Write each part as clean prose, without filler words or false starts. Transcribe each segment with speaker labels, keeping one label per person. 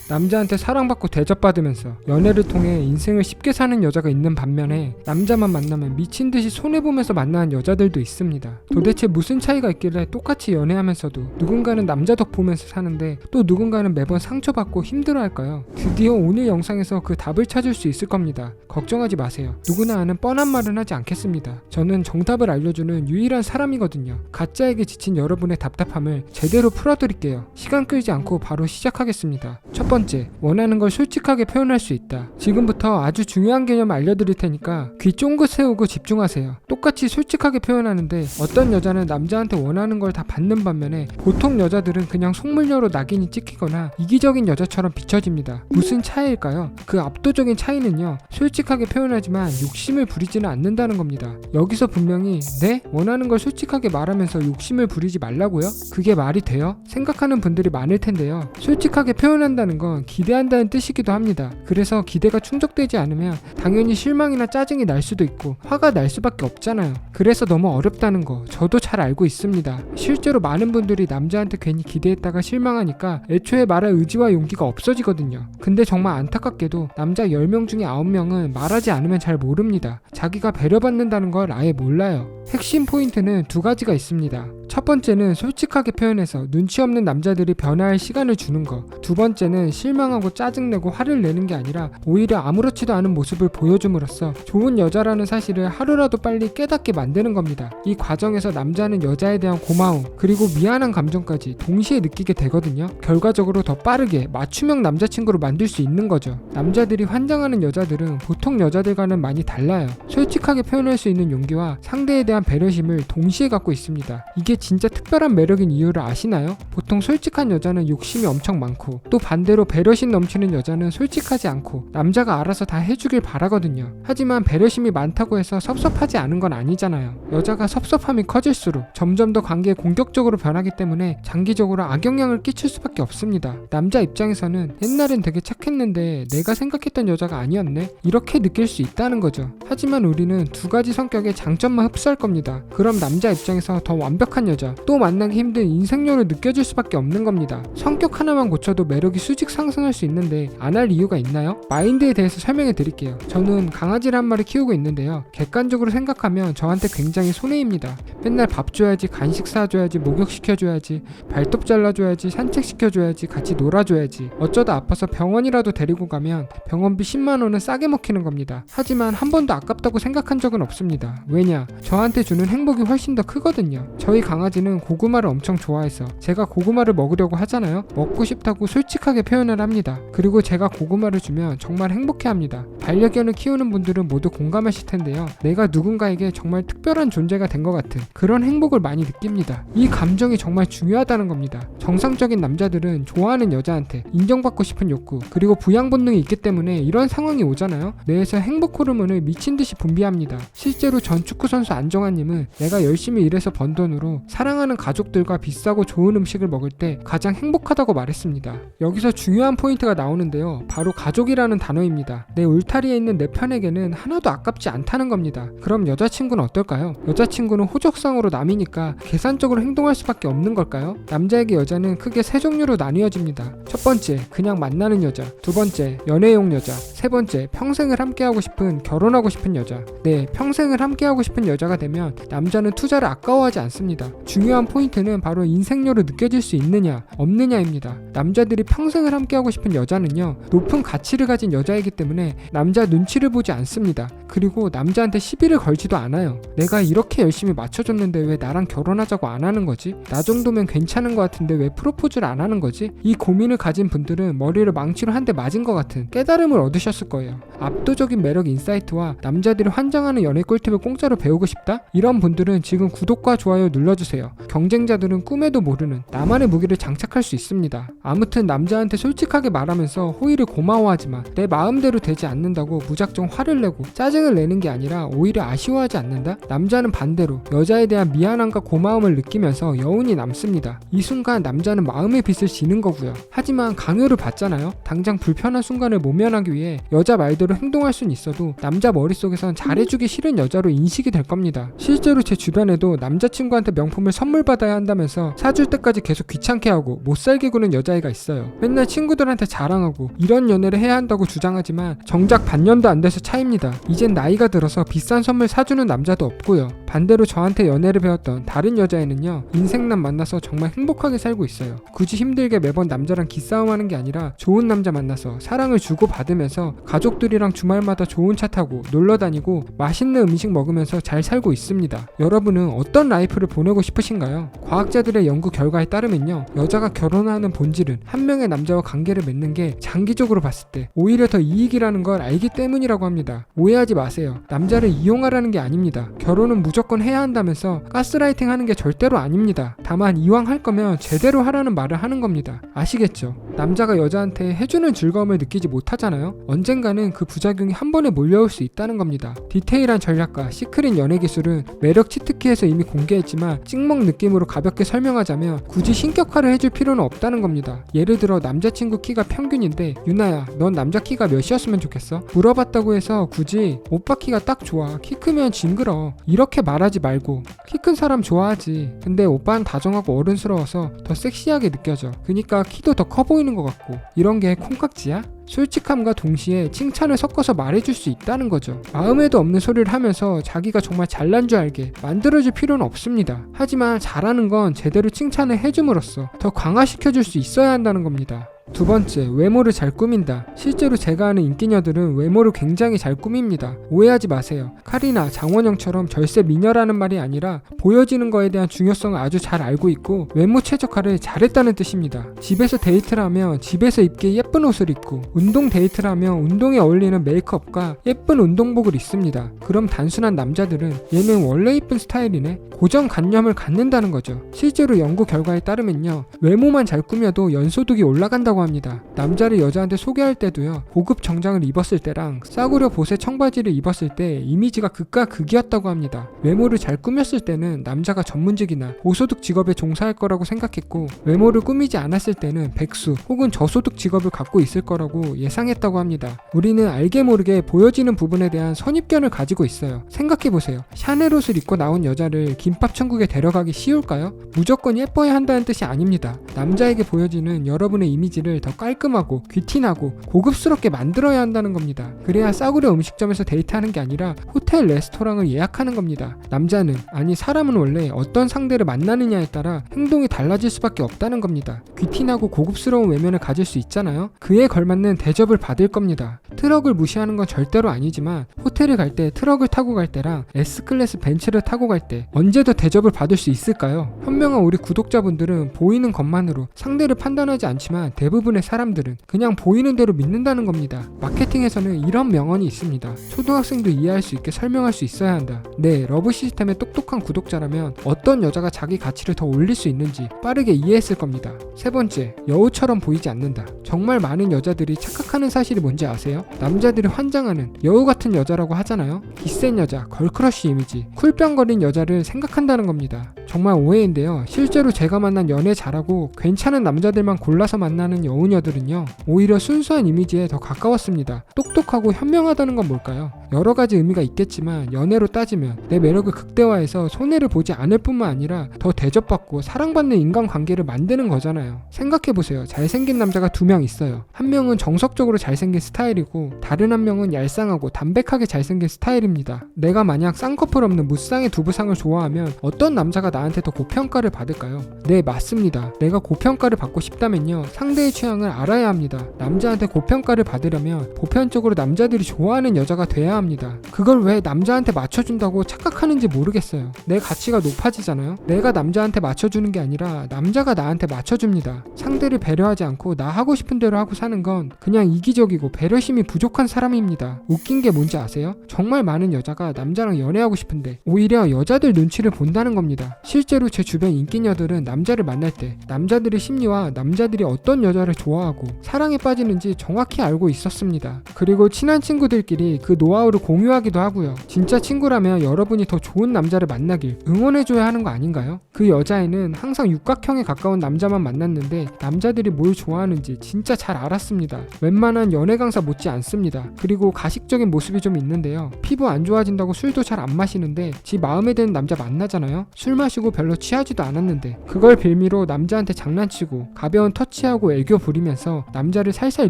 Speaker 1: 남자한테 사랑받고 대접받으면서 연애를 통해 인생을 쉽게 사는 여자가 있는 반면에 남자만 만나면 미친듯이 손해보면서 만나는 여자들도 있습니다. 도대체 무슨 차이가 있길래 똑같이 연애하면서도 누군가는 남자 덕 보면서 사는데 또 누군가는 매번 상처받고 힘들어할까요? 드디어 오늘 영상에서 그 답을 찾을 수 있을 겁니다. 걱정하지 마세요. 누구나 아는 뻔한 말은 하지 않겠습니다. 저는 정답을 알려주는 유일한 사람이거든요. 가짜에게 지친 여러분의 답답함을 제대로 풀어드릴게요. 시간 끌지 않고 바로 시작하겠습니다. 첫 번째, 원하는 걸 솔직하게 표현할 수 있다. 지금부터 아주 중요한 개념 알려드릴 테니까 귀 쫑긋 세우고 집중하세요. 똑같이 솔직하게 표현하는데 어떤 여자는 남자한테 원하는 걸 다 받는 반면에 보통 여자들은 그냥 속물녀로 낙인이 찍히거나 이기적인 여자처럼 비춰집니다. 무슨 차이일까요? 그 압도적인 차이는요, 솔직하게 표현하지만 욕심을 부리지는 않는다는 겁니다. 여기서 분명히 네? 원하는 걸 솔직하게 말하면서 욕심을 부리지 말라고요? 그게 말이 돼요? 생각하는 분들이 많을 텐데요. 솔직하게 표현한다는 건 기대한다는 뜻이기도 합니다. 그래서 기대가 충족되지 않으면 당연히 실망이나 짜증이 날 수도 있고 화가 날 수밖에 없잖아요. 그래서 너무 어렵다는 거 저도 잘 알고 있습니다. 실제로 많은 분들이 남자한테 괜히 기대했다가 실망하니까 애초에 말할 의지와 용기가 없어지거든요. 근데 정말 안타깝게도 남자 10명 중에 9명은 말하지 않으면 잘 모릅니다. 자기가 배려받는다는 걸 아예 몰라요. 핵심 포인트는 두 가지가 있습니다. 첫 번째는 솔직하게 표현해서 눈치 없는 남자들이 변화할 시간을 주는 거. 두 번째는 실망하고 짜증내고 화를 내는 게 아니라 오히려 아무렇지도 않은 모습을 보여줌으로써 좋은 여자라는 사실을 하루라도 빨리 깨닫게 만드는 겁니다. 이 과정에서 남자는 여자에 대한 고마움 그리고 미안한 감정까지 동시에 느끼게 되거든요. 결과적으로 더 빠르게 맞춤형 남자친구로 만들 수 있는 거죠. 남자들이 환장하는 여자들은 보통 여자들과는 많이 달라요. 솔직하게 표현할 수 있는 용기와 상대에 대한 배려심을 동시에 갖고 있습니다. 이게 진짜 특별한 매력인 이유를 아시나요? 보통 솔직한 여자는 욕심이 엄청 많고 또 반대로 배려심 넘치는 여자는 솔직하지 않고 남자가 알아서 다 해주길 바라거든요. 하지만 배려심이 많다고 해서 섭섭하지 않은 건 아니잖아요. 여자가 섭섭함이 커질수록 점점 더 관계에 공격적으로 변하기 때문에 장기적으로 악영향을 끼칠 수밖에 없습니다. 남자 입장에서는 옛날엔 되게 착했는데 내가 생각했던 여자가 아니었네? 이렇게 느낄 수 있다는 거죠. 하지만 우리는 두 가지 성격의 장점만 흡수할 겁니다. 그럼 남자 입장에서 더 완벽한 여자, 또 만나기 힘든 인생료를 느껴질 수밖에 없는 겁니다. 성격 하나만 고쳐도 매력이 수직 상승할 수 있는데 안 할 이유가 있나요? 마인드에 대해서 설명해 드릴게요. 저는 강아지를 한 마리 키우고 있는데요. 객관적으로 생각하면 저한테 굉장히 손해입니다. 맨날 밥 줘야지, 간식 사줘야지, 목욕시켜줘야지, 발톱 잘라줘야지, 산책시켜줘야지, 같이 놀아줘야지. 어쩌다 아파서 병원이라도 데리고 가면 병원비 10만원은 싸게 먹히는 겁니다. 하지만 한 번도 아깝다고 생각한 적은 없습니다. 왜냐? 저한테 주는 행복이 훨씬 더 크거든요. 저희 강아지는 고구마를 엄청 좋아해서 제가 고구마를 먹으려고 하잖아요. 먹고 싶다고 솔직하게 표현을 합니다. 그리고 제가 고구마를 주면 정말 행복해합니다. 반려견을 키우는 분들은 모두 공감하실 텐데요. 내가 누군가에게 정말 특별한 존재가 된 것 같은 그런 행복을 많이 느낍니다. 이 감정이 정말 중요하다는 겁니다. 정상적인 남자들은 좋아하는 여자한테 인정받고 싶은 욕구 그리고 부양 본능이 있기 때문에 이런 상황이 오잖아요. 뇌에서 행복 호르몬을 미친듯이 분비합니다. 실제로 전 축구선수 안정환님은 내가 열심히 일해서 번 돈으로 사랑하는 가족들과 비싸고 좋은 음식을 먹을 때 가장 행복하다고 말했습니다. 여기서 중요한 포인트가 나오는데요. 바로 가족이라는 단어입니다. 내 울타리에 있는 내 편에게는 하나도 아깝지 않다는 겁니다. 그럼 여자친구는 어떨까요? 여자친구는 호적상으로 남이니까 계산적으로 행동할 수밖에 없는 걸까요? 남자에게 여자는 크게 세 종류로 나뉘어집니다. 첫 번째, 그냥 만나는 여자. 두 번째, 연애용 여자. 세 번째, 평생을 함께하고 싶은, 결혼하고 싶은 여자. 네, 평생을 함께하고 싶은 여자가 되면 남자는 투자를 아까워하지 않습니다. 중요한 포인트는 바로 인생료로 느껴질 수 있느냐, 없느냐입니다. 남자들이 평생을 함께하고 싶은 여자는요, 높은 가치를 가진 여자이기 때문에 남자 눈치를 보지 않습니다. 그리고 남자한테 시비를 걸지도 않아요. 내가 이렇게 열심히 맞춰줬는데 왜 나랑 결혼하자고 안 하는 거지? 나 정도면 괜찮은 것 같은데 왜 프로포즈를 안 하는 거지? 이 고민을 가진 분들은 머리를 망치로 한 대 맞은 것 같은 깨달음을 얻으셨을 거예요. 압도적인 매력 인사이트와 남자들이 환장하는 연애 꿀팁을 공짜로 배우고 싶다? 이런 분들은 지금 구독과 좋아요 눌러주세요. 경쟁자들은 꿈에도 모르는 나만의 무기를 장착할 수 있습니다. 아무튼 남자한테 솔직하게 말하면서 호의를 고마워하지만 내 마음대로 되지 않는다고 무작정 화를 내고 짜증을 내는 게 아니라 오히려 아쉬워하지 않는다? 남자는 반대로 여자에 대한 미안함과 고마움을 느끼면서 여운이 남습니다. 이 순간 남자는 마음의 빚을 지는 거고요. 하지만 강요를 받잖아요. 당장 불편한 순간을 모면하기 위해 여자 말대로 마음대로 행동할 순 있어도 남자 머릿속에선 잘해주기 싫은 여자로 인식이 될 겁니다. 실제로 제 주변에도 남자친구한테 명품을 선물 받아야 한다면서 사줄 때까지 계속 귀찮게 하고 못살게 구는 여자애가 있어요. 맨날 친구들한테 자랑하고 이런 연애를 해야 한다고 주장하지만 정작 반년도 안 돼서 차입니다. 이젠 나이가 들어서 비싼 선물 사주는 남자도 없고요. 반대로 저한테 연애를 배웠던 다른 여자애는요, 인생남 만나서 정말 행복하게 살고 있어요. 굳이 힘들게 매번 남자랑 기싸움하는 게 아니라 좋은 남자 만나서 사랑을 주고받으면서 가족들이랑 주말마다 좋은 차 타고 놀러 다니고 맛있는 음식 먹으면서 잘 살고 있습니다. 여러분은 어떤 라이프를 보내고 싶으신가요? 과학자들의 연구 결과에 따르면요, 여자가 결혼하는 본질은 한 명의 남자와 관계를 맺는 게 장기적으로 봤을 때 오히려 더 이익이라는 걸 알기 때문이라고 합니다. 오해하지 마세요. 남자를 이용하라는 게 아닙니다. 결혼은 무조건 해야 한다면서 가스라이팅 하는 게 절대로 아닙니다. 다만 이왕 할 거면 제대로 하라는 말을 하는 겁니다. 아시겠죠? 남자가 여자한테 해주는 즐거움을 느끼지 못하잖아요. 언젠가는 그 부작용이 한 번에 몰려올 수 있다는 겁니다. 디테일한 전략과 시크릿 연애 기술은 매력 치트키에서 이미 공개했지만 찍먹 느낌으로 가볍게 설명하자면 굳이 신격화를 해줄 필요는 없다는 겁니다. 예를 들어 남자친구 키가 평균인데 유나야, 넌 남자 키가 몇이었으면 좋겠어? 물어봤다고 해서 굳이 오빠 키가 딱 좋아, 키 크면 징그러, 이렇게 말하지 말고 키 큰 사람 좋아하지, 근데 오빠는 다정하고 어른스러워서 더 섹시하게 느껴져, 그니까 키도 더 커 보이는 것 같고, 이런 게 콩깍지야? 솔직함과 동시에 칭찬을 섞어서 말해줄 수 있다는 거죠. 마음에도 없는 소리를 하면서 자기가 정말 잘난 줄 알게 만들어줄 필요는 없습니다. 하지만 잘하는 건 제대로 칭찬을 해줌으로써 더 강화시켜줄 수 있어야 한다는 겁니다. 두 번째, 외모를 잘 꾸민다. 실제로 제가 아는 인기녀들은 외모를 굉장히 잘 꾸밉니다. 오해하지 마세요. 카리나, 장원영처럼 절세 미녀라는 말이 아니라 보여지는 거에 대한 중요성을 아주 잘 알고 있고 외모 최적화를 잘했다는 뜻입니다. 집에서 데이트를 하면 집에서 입기에 예쁜 옷을 입고, 운동 데이트를 하면 운동에 어울리는 메이크업과 예쁜 운동복을 입습니다. 그럼 단순한 남자들은 얘는 원래 이쁜 스타일이네, 고정관념을 갖는다는 거죠. 실제로 연구 결과에 따르면요, 외모만 잘 꾸며도 연소득이 올라간다고 합니다. 남자를 여자한테 소개할 때도요, 고급 정장을 입었을 때랑 싸구려 보세 청바지를 입었을 때 이미지가 극과 극이었다고 합니다. 외모를 잘 꾸몄을 때는 남자가 전문직이나 고소득 직업에 종사할 거라고 생각했고, 외모를 꾸미지 않았을 때는 백수 혹은 저소득 직업을 갖고 있을 거라고 예상했다고 합니다. 우리는 알게 모르게 보여지는 부분에 대한 선입견을 가지고 있어요. 생각해보세요. 샤넬 옷을 입고 나온 여자를 김밥 천국에 데려가기 쉬울까요? 무조건 예뻐야 한다는 뜻이 아닙니다. 남자에게 보여지는 여러분의 이미지를 더 깔끔하고 귀티나고 고급스럽게 만들어야 한다는 겁니다. 그래야 싸구려 음식점에서 데이트하는 게 아니라 호텔 레스토랑을 예약하는 겁니다. 남자는, 아니 사람은 원래 어떤 상대를 만나느냐에 따라 행동이 달라질 수밖에 없다는 겁니다. 귀티나고 고급스러운 외면을 가질 수 있잖아요. 그에 걸맞는 대접을 받을 겁니다. 트럭을 무시하는 건 절대로 아니지만 호텔을 갈 때 트럭을 타고 갈 때랑 S클래스 벤츠를 타고 갈 때 언제 더 대접을 받을 수 있을까요? 현명한 우리 구독자분들은 보이는 것만으로 상대를 판단하지 않지만 대부분의 사람들은 그냥 보이는 대로 믿는다는 겁니다. 마케팅에서는 이런 명언이 있습니다. 초등학생도 이해할 수 있게 설명할 수 있어야 한다. 네, 러브 시스템의 똑똑한 구독자라면 어떤 여자가 자기 가치를 더 올릴 수 있는지 빠르게 이해했을 겁니다. 세 번째, 여우처럼 보이지 않는다. 정말 많은 여자들이 착각하는 사실이 뭔지 아세요? 남자들이 환장하는 여우 같은 여자라고 하잖아요. 기센 여자, 걸크러쉬 이미지, 쿨병거린 여자를 생각한다는 겁니다. 정말 오해인데요. 실제로 제가 만난 연애 잘하고 괜찮은 남자들만 골라서 만나는 여우녀들은요, 오히려 순수한 이미지에 더 가까웠습니다. 똑똑하고 현명하다는 건 뭘까요? 여러 가지 의미가 있겠지만 연애로 따지면 내 매력을 극대화해서 손해를 보지 않을 뿐만 아니라 더 대접받고 사랑받는 인간관계를 만드는 거잖아요. 생각해보세요. 잘생긴 남자가 두 명 있어요. 한 명은 정석적으로 잘생긴 스타일이고 다른 한 명은 얄쌍하고 담백하게 잘생긴 스타일입니다. 내가 만약 쌍꺼풀 없는 무쌍의 두부상을 좋아하면 어떤 남자가 나한테 더 고평가를 받을까요? 네, 맞습니다. 내가 고평가를 받고 싶다면요, 상대의 취향을 알아야 합니다. 남자한테 고평가를 받으려면 보편적으로 남자들이 좋아하는 여자가 돼야 합니다. 그걸 왜 남자한테 맞춰준다고 착각하는지 모르겠어요. 내 가치가 높아지잖아요. 내가 남자한테 맞춰주는 게 아니라 남자가 나한테 맞춰줍니다. 상대를 배려하지 않고 나 하고 싶은 대로 하고 사는 건 그냥 이기적이고 배려심이 부족한 사람입니다. 웃긴 게 뭔지 아세요? 정말 많은 여자가 남자랑 연애하고 싶은데 오히려 여자들 눈치를 본다는 겁니다. 실제로 제 주변 인기녀들은 남자를 만날 때 남자들의 심리와 남자들이 어떤 여자를 좋아하고 사랑에 빠지는지 정확히 알고 있었습니다. 그리고 친한 친구들끼리 그 노하우를 노하우를 공유하기도 하고요. 진짜 친구라면 여러분이 더 좋은 남자를 만나길 응원해줘야 하는 거 아닌가요? 그 여자애는 항상 육각형에 가까운 남자만 만났는데 남자들이 뭘 좋아하는지 진짜 잘 알았습니다. 웬만한 연애 강사 못지 않습니다. 그리고 가식적인 모습이 좀 있는데요. 피부 안 좋아진다고 술도 잘 안 마시는데 지 마음에 드는 남자 만나잖아요. 술 마시고 별로 취하지도 않았는데 그걸 빌미로 남자한테 장난치고 가벼운 터치하고 애교 부리면서 남자를 살살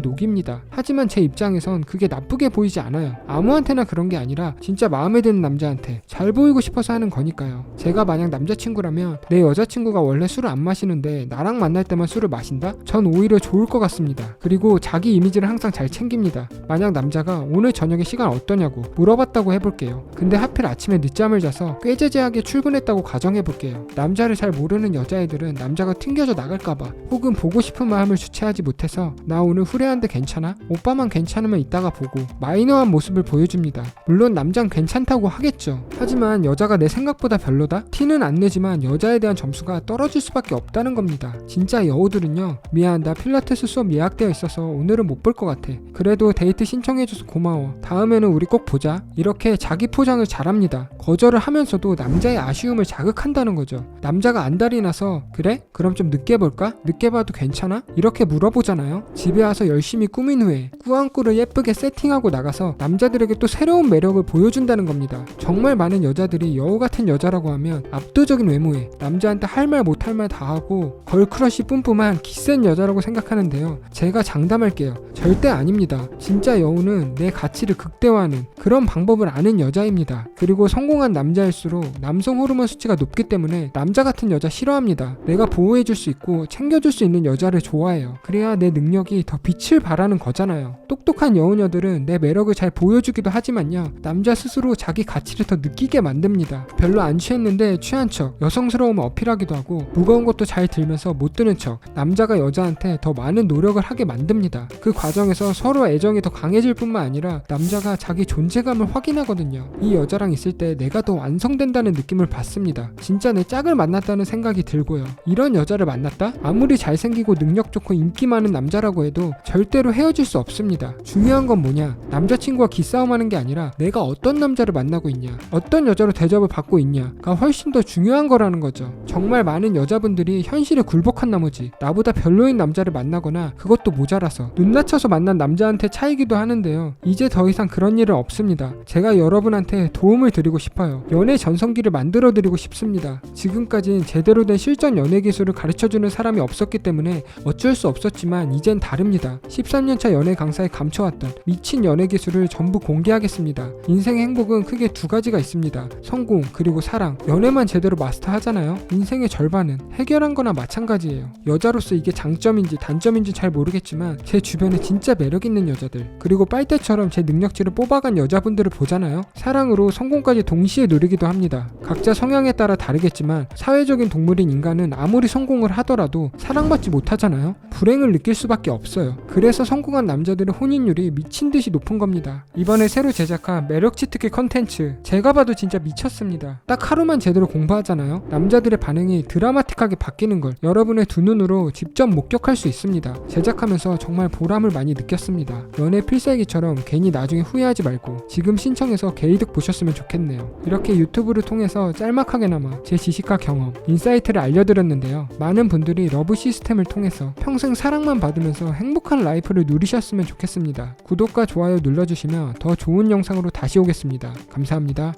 Speaker 1: 녹입니다. 하지만 제 입장에선 그게 나쁘게 보이지 않아요. 아무한테나 그런 게 아니라 진짜 마음에 드는 남자한테 잘 보이고 싶어서 하는 거니까요. 제가 만약 남자친구라면 내 여자친구가 원래 술을 안 마시는데 나랑 만날 때만 술을 마신다? 전 오히려 좋을 것 같습니다. 그리고 자기 이미지를 항상 잘 챙깁니다. 만약 남자가 오늘 저녁에 시간 어떠냐고 물어봤다고 해볼게요. 근데 하필 아침에 늦잠을 자서 꾀재재하게 출근했다고 가정해볼게요. 남자를 잘 모르는 여자애들은 남자가 튕겨져 나갈까봐 혹은 보고 싶은 마음을 주체하지 못해서 나 오늘 후회한데 괜찮아? 오빠만 괜찮으면 이따가 보고 마이너한 모습을 보여줍니다. 물론 남잔 괜찮다고 하겠죠. 하지만 여자가 내 생각보다 별로다? 티는 안 내지만 여자에 대한 점수가 떨어질 수밖에 없다는 겁니다. 진짜 여우들은요, 미안 나 필라테스 수업 예약되어 있어서 오늘은 못 볼 것 같아. 그래도 데이트 신청해줘서 고마워. 다음에는 우리 꼭 보자. 이렇게 자기 포장을 잘합니다. 거절을 하면서도 남자의 아쉬움을 자극한다는 거죠. 남자가 안달이 나서 그래? 그럼 좀 늦게 볼까? 늦게 봐도 괜찮아? 이렇게 물어보잖아요. 집에 와서 열심히 꾸민 후에 꾸안꾸를 예쁘게 세팅하고 나가서 남자들에게 또 새로운 매력을 보여준다는 겁니다. 정말 많은 여자들이 여우 같은 여자라고 하면 압도적인 외모에 남자한테 할 말 못할 말 다 하고 걸크러쉬 뿜뿜한 기센 여자라고 생각하는데요. 제가 장담할게요. 절대 아닙니다. 진짜 여우는 내 가치를 극대화하는 그런 방법을 아는 여자입니다. 그리고 성공한 남자일수록 남성 호르몬 수치가 높기 때문에 남자 같은 여자 싫어합니다. 내가 보호해줄 수 있고 챙겨줄 수 있는 여자를 좋아해요. 그래야 내 능력이 더 빛을 발하는 거잖아요. 똑똑한 여우녀들은 내 매력을 잘 보여주기도 하지만요. 남자 스스로 자기 가치를 더 느끼게 만듭니다. 별로 안 취했는데 취한 척 여성스러움을 어필하기도 하고 무거운 것도 잘 들면서 못 드는 척 남자가 여자한테 더 많은 노력을 하게 만듭니다. 그 과정에서 서로 애정이 더 강해질 뿐만 아니라 남자가 자기 존재감을 확인하거든요. 이 여자랑 있을 때 내가 더 완성된다는 느낌을 받습니다. 진짜 내 짝을 만났다는 생각이 들고요. 이런 여자를 만났다? 아무리 잘생기고 능력 좋고 인기 많은 남자라고 해도 절대로 헤어질 수 없습니다. 중요한 건 뭐냐? 남자친구와 기싸움하는 게 아니라 내가 어떤 남자를 만나고 있냐, 어떤 여자로 대접을 받고 있냐가 훨씬 더 중요한 거라는 거죠. 정말 많은 여자분들이 현실에 굴복한 나머지 나보다 별로인 남자를 만나거나 그것도 모자라서 눈 낮춰서 만난 남자한테 차이기도 하는데요. 이제 더 이상 그런 일은 없습니다. 제가 여러분한테 도움을 드리고 싶어요. 연애 전성기를 만들어 드리고 싶습니다. 지금까진 제대로 된 실전 연애 기술을 가르쳐주는 사람이 없었기 때문에 어쩔 수 없었지만 이젠 다릅니다. 13년차 연애 강사에 감춰왔던 미친 연애 기술을 전부 공개하겠습니다. 인생의 행복은 크게 두 가지가 있습니다. 성공 그리고 사랑. 연애만 제대로 마스터하잖아요. 인생의 절반은 해결한 거나 마찬가지예요. 여자로서 이게 장점인지 단점인지 잘 모르겠지만 제 주변에 진짜 매력 있는 여자들 그리고 빨대처럼 제 능력치를 뽑아간 여자분들을 보잖아요. 사랑으로 성공까지 동시에 누리기도 합니다. 각자 성향에 따라 다르겠지만 사회적인 동물인 인간은 아무리 성공을 하더라도 사랑받지 못하잖아요. 불행을 느낄 수밖에 없어요. 그래서 성공한 남자들의 혼인율이 미친 듯이 높은 겁니다. 이번에 새로 제작한 매력치 특기 컨텐츠 제가 봐도 진짜 미쳤습니다. 딱 하루만 제대로 공부하잖아요. 남자들의 반응이 드라마틱하게 바뀌는 걸 여러분의 두 눈으로 직접 목격할 수 있습니다. 제작하면서 정말 보람을 많이 느꼈습니다. 연애 필살기처럼 괜히 나중에 후회하지 말고 지금 신청해서 개이득 보셨으면 좋겠네요. 이렇게 유튜브를 통해서 짤막하게나마 제 지식과 경험, 인사이트를 알려드렸는데요. 많은 분들이 러브 시스템을 통해서 평생 사랑만 받으면서 행복한 라이프를 누리셨으면 좋겠습니다. 구독과 좋아요 눌러주시면 더 좋은 영상으로 다시 오겠습니다. 감사합니다.